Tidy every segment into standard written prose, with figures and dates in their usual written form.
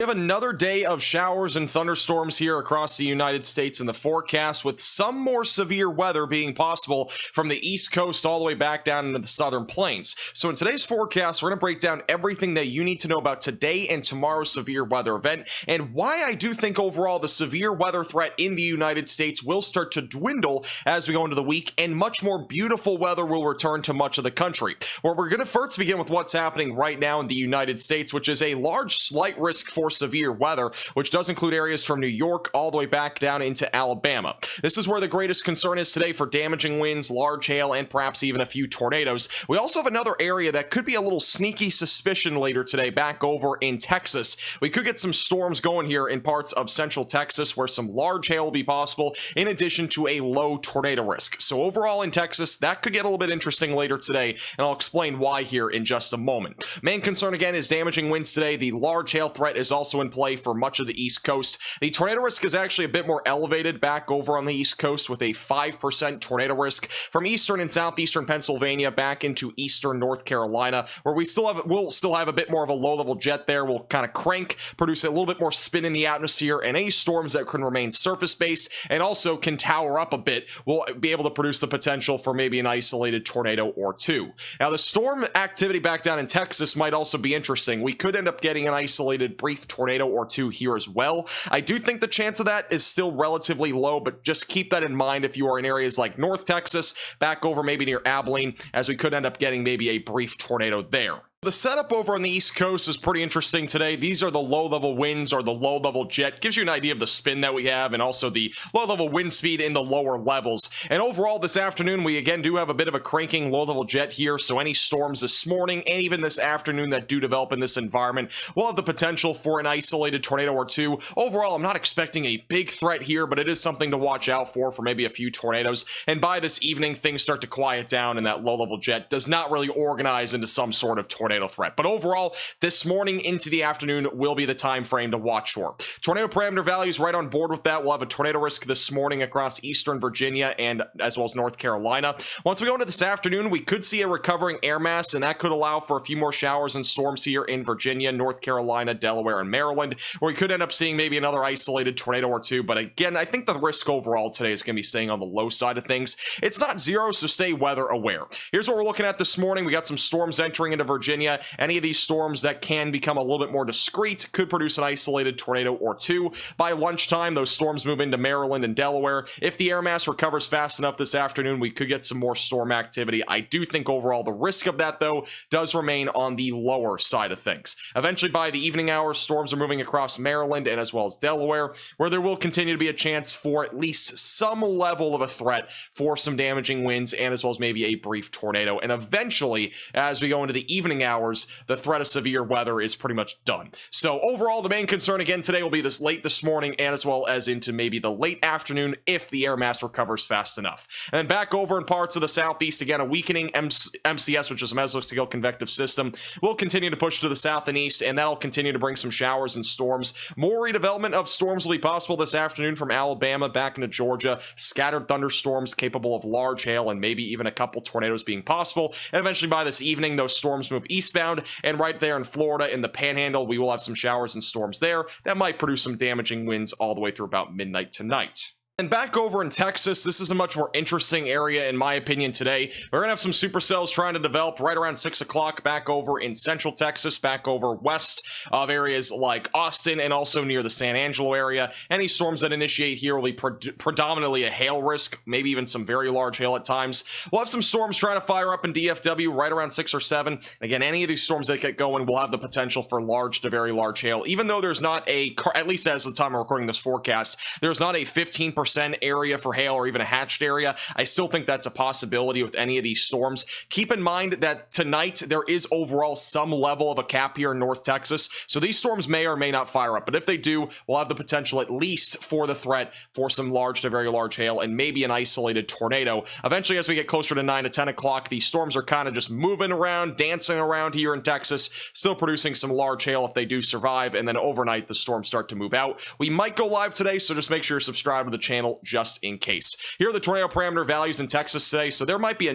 We have another day of showers and thunderstorms here across the United States in the forecast, with some more severe weather being possible from the East Coast all the way back down into the southern plains. So in today's forecast, we're going to break down everything that you need to know about today and tomorrow's severe weather event, and why I do think overall the severe weather threat in the United States will start to dwindle as we go into the week, and much more beautiful weather will return to much of the country. Well, we're going to first begin with what's happening right now in the United States, which is a large slight risk for severe weather, which does include areas from New York all the way back down into Alabama. This is where the greatest concern is today for damaging winds, large hail, and perhaps even a few tornadoes. We also have another area that could be a little sneaky suspicion later today back over in Texas. We could get some storms going here in parts of central Texas where some large hail will be possible, in addition to a low tornado risk. So overall in Texas, that could get a little bit interesting later today, and I'll explain why here in just a moment. Main concern again is damaging winds today. The large hail threat is also in play for much of the East Coast. The tornado risk is actually a bit more elevated back over on the East Coast, with a 5% tornado risk from eastern and southeastern Pennsylvania back into eastern North Carolina, where we'll still have a bit more of a low-level jet there. We'll kind of crank, produce a little bit more spin in the atmosphere, and any storms that can remain surface-based and also can tower up a bit will be able to produce the potential for maybe an isolated tornado or two. Now, the storm activity back down in Texas might also be interesting. We could end up getting an isolated brief tornado or two here as well. I do think the chance of that is still relatively low, but just keep that in mind if you are in areas like North Texas, back over maybe near Abilene, as we could end up getting maybe a brief tornado there. The setup over on the East Coast is pretty interesting today. These are the low-level winds, or the low-level jet. Gives you an idea of the spin that we have, and also the low-level wind speed in the lower levels. And overall this afternoon, we again do have a bit of a cranking low-level jet here, so any storms this morning and even this afternoon that do develop in this environment will have the potential for an isolated tornado or two. Overall, I'm not expecting a big threat here, but it is something to watch out for maybe a few tornadoes. And by this evening, things start to quiet down, and that low-level jet does not really organize into some sort of tornado threat. But overall, this morning into the afternoon will be the time frame to watch for. Tornado parameter values right on board with that. We'll have a tornado risk this morning across eastern Virginia and as well as North Carolina. Once we go into this afternoon, we could see a recovering air mass, and that could allow for a few more showers and storms here in Virginia, North Carolina, Delaware, and Maryland, where we could end up seeing maybe another isolated tornado or two. But again, I think the risk overall today is going to be staying on the low side of things. It's not zero, so stay weather aware. Here's what we're looking at this morning. We got some storms entering into Virginia. Any of these storms that can become a little bit more discreet could produce an isolated tornado or two. By lunchtime, those storms move into Maryland and Delaware. If the air mass recovers fast enough this afternoon, we could get some more storm activity. I do think overall the risk of that, though, does remain on the lower side of things. Eventually, by the evening hours, storms are moving across Maryland and as well as Delaware, where there will continue to be a chance for at least some level of a threat for some damaging winds and as well as maybe a brief tornado. And eventually, as we go into the evening hours, the threat of severe weather is pretty much done. So overall, the main concern again today will be this late this morning and as well as into maybe the late afternoon if the air mass recovers fast enough. And then back over in parts of the southeast, again, a weakening MCS, which is a mesoscale convective system, will continue to push to the south and east, and that'll continue to bring some showers and storms. More redevelopment of storms will be possible this afternoon from Alabama back into Georgia. Scattered thunderstorms capable of large hail and maybe even a couple tornadoes being possible. And eventually by this evening, those storms move eastbound, and right there in Florida in the Panhandle, we will have some showers and storms there that might produce some damaging winds all the way through about midnight tonight. And back over in Texas, this is a much more interesting area in my opinion today. We're going to have some supercells trying to develop right around 6 o'clock back over in central Texas, back over west of areas like Austin and also near the San Angelo area. Any storms that initiate here will be predominantly a hail risk, maybe even some very large hail at times. We'll have some storms trying to fire up in DFW right around 6 or 7. Again, any of these storms that get going will have the potential for large to very large hail, even though there's not a, at least as of the time I'm recording this forecast, there's not a 15% area for hail or even a hatched area. I still think that's a possibility with any of these storms. Keep in mind that tonight there is overall some level of a cap here in North Texas, so these storms may or may not fire up, but if they do, we'll have the potential at least for the threat for some large to very large hail and maybe an isolated tornado. Eventually, as we get closer to 9 to 10 o'clock, these storms are kind of just moving around, dancing around here in Texas, still producing some large hail if they do survive, and then overnight the storms start to move out. We might go live today, so just make sure you're subscribed to the channel handle just in case. Here are the tornado parameter values in Texas today. So there might be a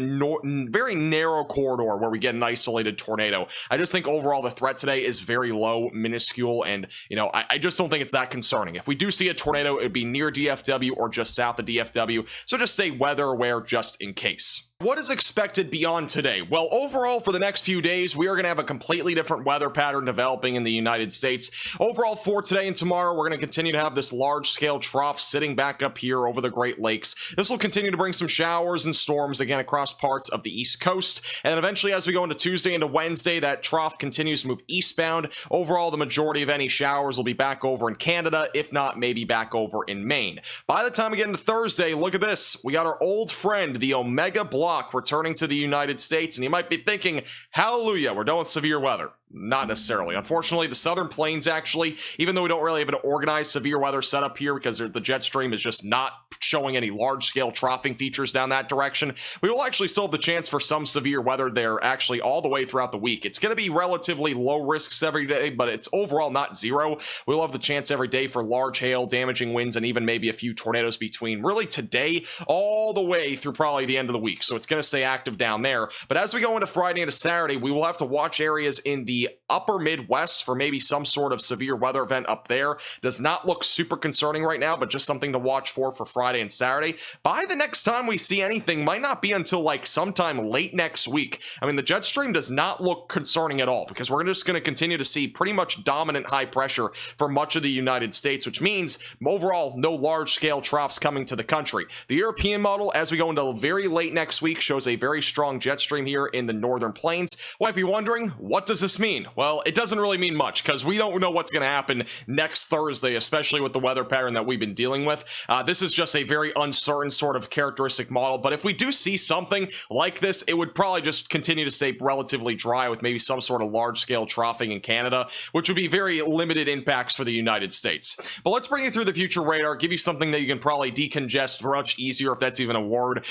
very narrow corridor where we get an isolated tornado. I just think overall the threat today is very low, minuscule, and I just don't think it's that concerning. If we do see a tornado, it would be near DFW or just south of DFW. So just stay weather aware just in case. What is expected beyond today? Well, overall, for the next few days, we are going to have a completely different weather pattern developing in the United States. Overall, for today and tomorrow, we're going to continue to have this large-scale trough sitting back up here over the Great Lakes. This will continue to bring some showers and storms again across parts of the East Coast. And then eventually, as we go into Tuesday into Wednesday, that trough continues to move eastbound. Overall, the majority of any showers will be back over in Canada, if not maybe back over in Maine. By the time we get into Thursday, look at this. We got our old friend, the Omega Block, returning to the United States, and you might be thinking, hallelujah, we're done with severe weather. Not necessarily. Unfortunately, the southern plains actually, even though we don't really have an organized severe weather setup here because the jet stream is just not showing any large-scale troughing features down that direction, we will actually still have the chance for some severe weather there actually all the way throughout the week. It's going to be relatively low risks every day, but it's overall not zero. We'll have the chance every day for large hail, damaging winds, and even maybe a few tornadoes between really today all the way through probably the end of the week. So it's going to stay active down there. But as we go into Friday into Saturday, we will have to watch areas in the upper Midwest for maybe some sort of severe weather event up there. Does not look super concerning right now, but just something to watch for Friday and Saturday. By the next time we see anything might not be until like sometime late next week. I mean, the jet stream does not look concerning at all because we're just going to continue to see pretty much dominant high pressure for much of the United States, which means overall no large scale troughs coming to the country. The European model, as we go into very late next week, shows a very strong jet stream here in the northern plains. Might be wondering, what does this mean? Well, it doesn't really mean much because we don't know what's going to happen next Thursday, especially with the weather pattern that we've been dealing with. This is just a very uncertain sort of characteristic model, but if we do see something like this, it would probably just continue to stay relatively dry with maybe some sort of large-scale troughing in Canada, which would be very limited impacts for the United States. But let's bring you through the future radar, give you something that you can probably decongest much easier, if that's even a word.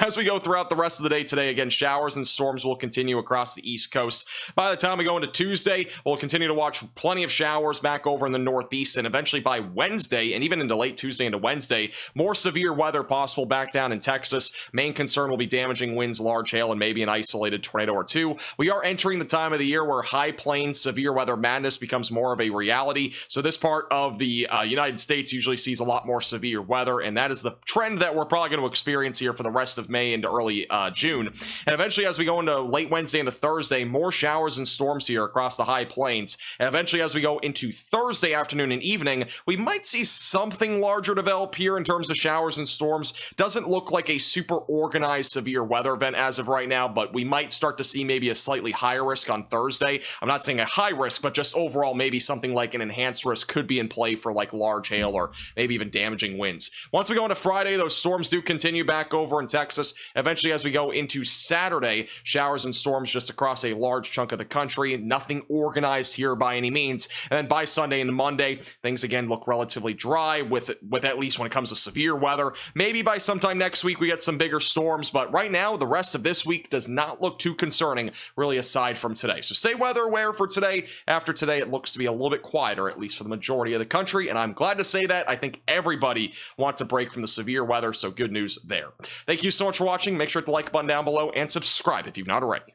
As we go throughout the rest of the day today, again, showers and storms will continue across the East Coast. By the time we go into Tuesday, we'll continue to watch plenty of showers back over in the Northeast, and eventually by Wednesday, and even into late Tuesday into Wednesday, more severe weather possible back down in Texas. Main concern will be damaging winds, large hail, and maybe an isolated tornado or two. We are entering the time of the year where high plains severe weather madness becomes more of a reality, so this part of the United States usually sees a lot more severe weather, and that is the trend that we're probably going to experience here for the rest of May into early June. And eventually, as we go into late Wednesday into Thursday, more showers and storms here across the high plains. And eventually, as we go into Thursday afternoon and evening, we might see something larger develop here in terms of showers and storms. Doesn't look like a super organized severe weather event as of right now, but we might start to see maybe a slightly higher risk on Thursday. I'm not saying a high risk, but just overall maybe something like an enhanced risk could be in play for like large hail or maybe even damaging winds. Once we go into Friday, those storms do continue back over in Texas. Eventually, as we go into Saturday, showers and storms just across a large chunk of the country. Nothing organized here by any means. And then by Sunday and Monday, things again look relatively dry with at least when it comes to severe weather. Maybe by sometime next week we get some bigger storms, but right now the rest of this week does not look too concerning, really, aside from today. So stay weather aware for today. After today, it looks to be a little bit quieter, at least for the majority of the country, and I'm glad to say that. I think everybody wants a break from the severe weather, so good news there. Thank you so much for watching. Make sure to like the button down below and subscribe if you've not already.